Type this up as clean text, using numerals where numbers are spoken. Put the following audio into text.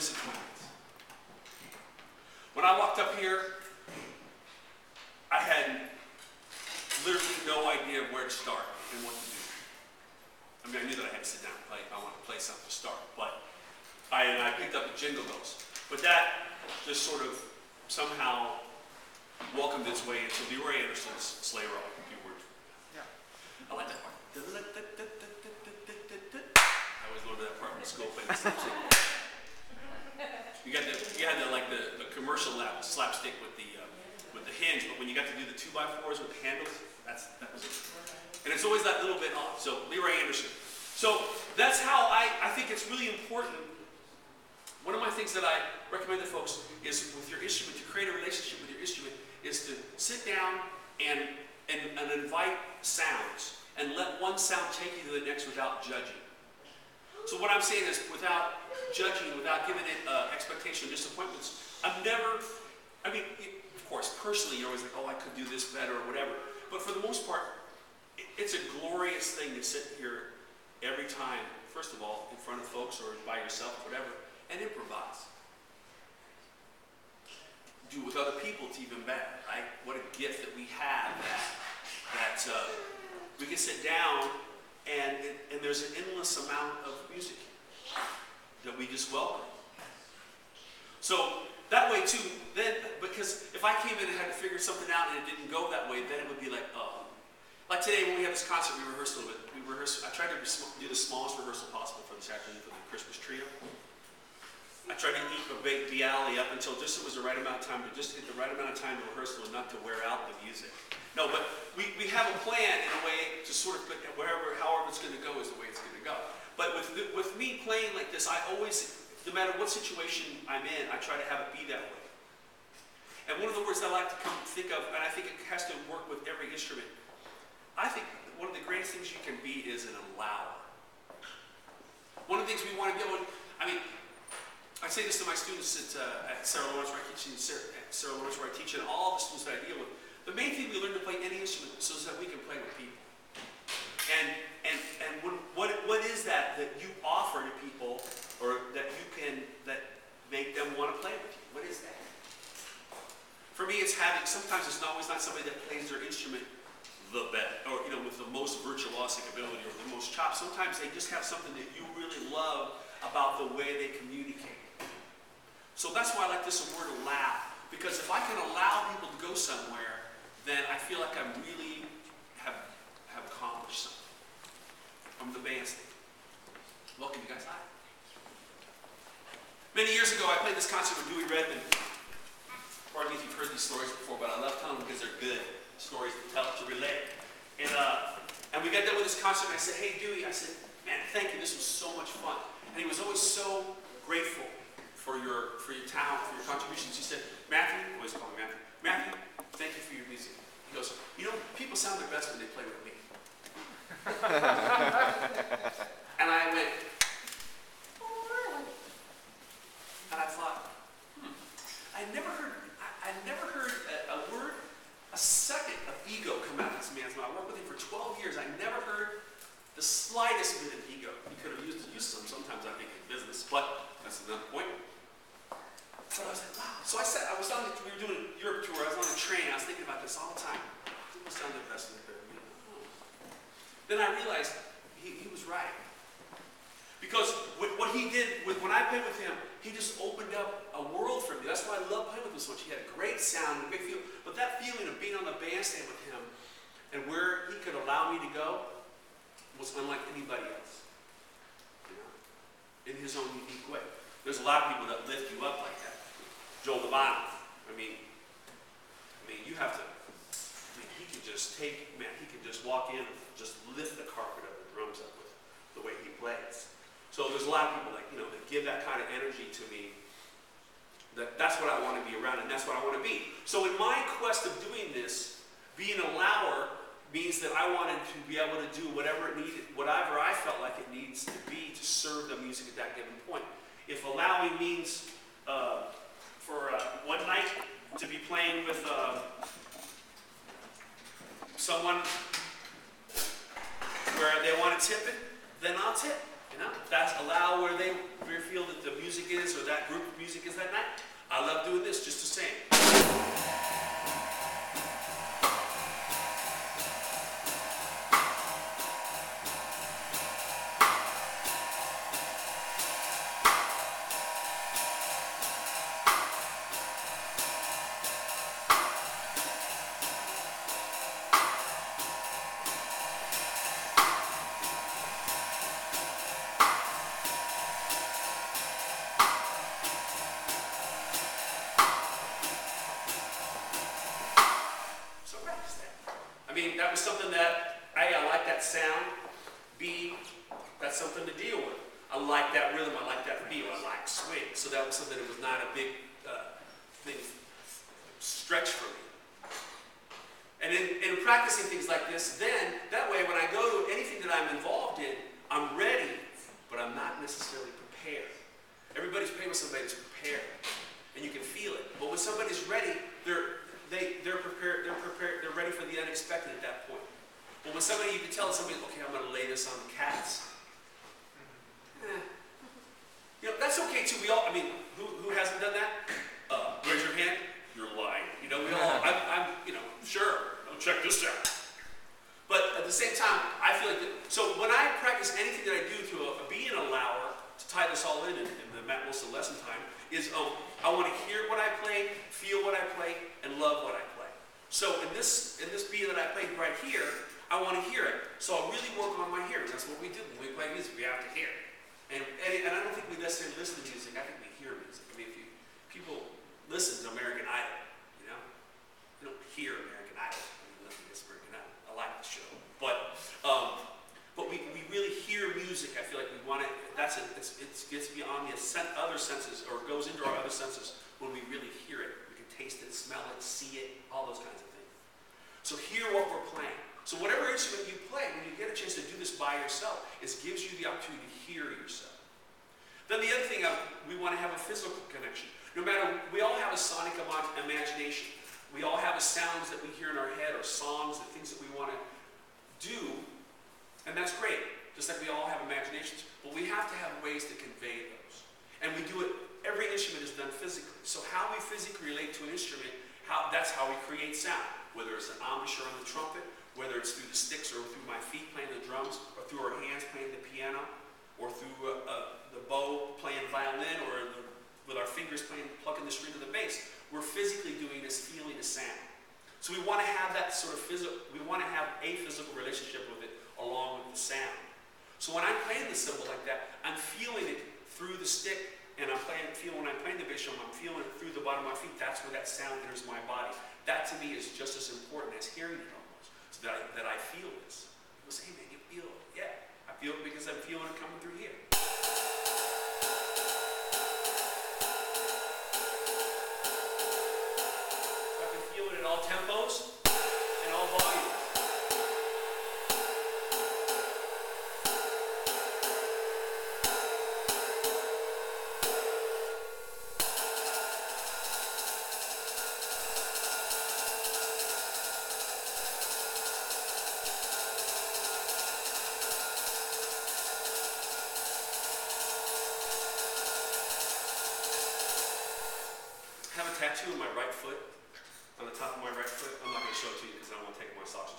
disappointment. When I walked up here, I had literally no idea where to start and what to do. I mean, I knew that I had to sit down and play. I wanted to play something to start, but I picked up the Jingle Bells. But that just sort of somehow welcomed its way into Leroy Anderson's Sleigh Ride. Yeah. I like that part. I always loved that part when the school played the slapstick. You had the commercial slapstick with the hinge, but when you got to do the 2x4s with the handles, that was it. And it's always that little bit off. So Leroy Anderson. So that's how I think it's really important. One of my things that I recommend to folks is with your instrument, to create a relationship with your instrument, is to sit down and invite sounds and let one sound take you to the next without judging. So what I'm saying is, without judging, without giving it expectation or disappointments, of course, personally, you're always like, oh, I could do this better or whatever. But for the most part, it's a glorious thing to sit here every time, first of all, in front of folks or by yourself, whatever, and improvise. Do it with other people, it's even better, right? What a gift that we have that we can sit down and there's an endless amount of music that we just welcome. So that way too, then, because if I came in and had to figure something out and it didn't go that way, then it would be like, oh. Like today when we had this concert, we rehearsed a little bit. I tried to do the smallest rehearsal possible for this afternoon for the Christmas trio. I tried to bake the alley up until just it was the right amount of time to just hit the right amount of time to rehearsal and not to wear out the music. No, but we have a plan in a way to sort of put however it's going to go is the way it's going to go. But with me playing like this, I always, no matter what situation I'm in, I try to have it be that way. And one of the words I like to think of, and I think it has to work with every instrument, I think one of the greatest things you can be is an allower. One of the things we want to be able to, I say this to my students at Sarah Lawrence, where I teach, and all the students that I deal with. The main thing we learn to play any instrument so that we can play with people. And what is that you offer to people, or that make them want to play with you? What is that? For me, sometimes it's always not somebody that plays their instrument the best, or with the most virtuosic ability or the most chops. Sometimes they just have something that you really love about the way they communicate. So that's why I like this word allow, because if I can allow people to go somewhere, then I feel like I really have accomplished something. I'm the bandstand. Welcome you guys. Hi. Many years ago, I played this concert with Dewey Redman. Pardon me if you've heard these stories before, but I love telling them because they're good stories to tell, to relate. And we got done with this concert, and I said, hey, Dewey, I said, man, thank you, this was so much fun. And he was always so grateful for your talent, for your contributions. He said, Matthew, I always call him Matthew, thank you for your music. He goes, people sound their best when they play with me. And I went, oh, really? And I thought, I never heard a word, a second of ego come out of this man's mouth. I worked with him for 12 years. I never heard the slightest bit of ego. He could have used sometimes I think in business, but that's another point. So I was like, wow. So we were doing a Europe tour. I was on a train. I was thinking about this all the time. People sound their best in the prayer. Then I realized he was right. Because what he did, when I played with him, he just opened up a world for me. That's why I love playing with him so much. He had a great sound, a great feel. But that feeling of being on the bandstand with him and where he could allow me to go was unlike anybody else. In his own unique way. There's a lot of people that lift you up like that. Joel Devine. You have to, he can just he can just walk in and just lift the carpet of the drums up with the way he plays. So there's a lot of people that give that kind of energy to me. That's what I want to be around, and that's what I want to be. So in my quest of doing this, being an allower means that I wanted to be able to do whatever I felt like it needs to be to serve the music at that given point. If allowing means for one night to be playing with someone where they want to tip it, then I'll tip. If that's allow where they feel that the music is, or that that group music is that night. I love doing this just the same. So practice that. I mean, that was something that, A, I like that sound. B, that's something to deal with. I like that rhythm, I like that feel, I like swing. So that was something that was not a big thing, stretch for me. And in practicing things like this, then, that way when I go to anything that I'm involved in, I'm ready, but I'm not necessarily prepared. Everybody's playing with somebody that's prepared, and you can feel it. But when somebody's ready, they're prepared, they're ready for the unexpected at that point. But when somebody, you can tell somebody, okay, I'm going to lay this on the cats. You know, that's okay too. We all, I mean, who hasn't done that? Raise your hand. You're lying. You know, we all, I'm, you know, sure, I'll check this out. But at the same time, I feel like, so when I practice anything that I do to be an allower, to tie this all in the Matt Wilson lesson time, is I want to hear what I play, feel what I play, and love what I play. So in this beat that I played right here, I want to hear it. So I'll really work on my hearing. That's what we do when we play music. We have to hear it. And I don't think we necessarily listen to music. I think we hear music. I mean, people listen to American Idol, you know? They don't hear American Idol. I mean, nothing against American Idol. I like the show. But we really hear music. I feel like we want it. It gets beyond the other senses, or goes into our other senses when we really hear it. We can taste it, smell it, see it, all those kinds of things. So hear what we're playing. So whatever instrument you play, when you get a chance to do this by yourself, it gives you the opportunity to hear yourself. Then the other thing, we want to have a physical connection. No matter, we all have a sonic imagination. We all have sounds that we hear in our head, or songs, or things that we want to do, and that's great. Just like we all have imaginations, but we have to have ways to convey those. And we do it, every instrument is done physically. So how we physically relate to an instrument, that's how we create sound. Whether it's an embouchure on the trumpet, whether it's through the sticks or through my feet playing the drums, or through our hands playing the piano, or through the bow playing violin, or with our fingers plucking the string of the bass. We're physically doing this, feeling the sound. So we want to have that sort of we want to have a physical relationship with it along with the sound. So when I'm playing the cymbal like that, I'm feeling it through the stick, and when I'm playing the bass drum, I'm feeling it through the bottom of my feet. That's where that sound enters my body. That to me is just as important as hearing it almost, so that I feel this. People say, hey man, you feel it. Yeah, I feel it because I'm feeling it coming through here. So I can feel it at all tempos and all volumes. I have a tattoo on my right foot, on the top of my right foot. I'm not going to show it to you because I don't want to take my socks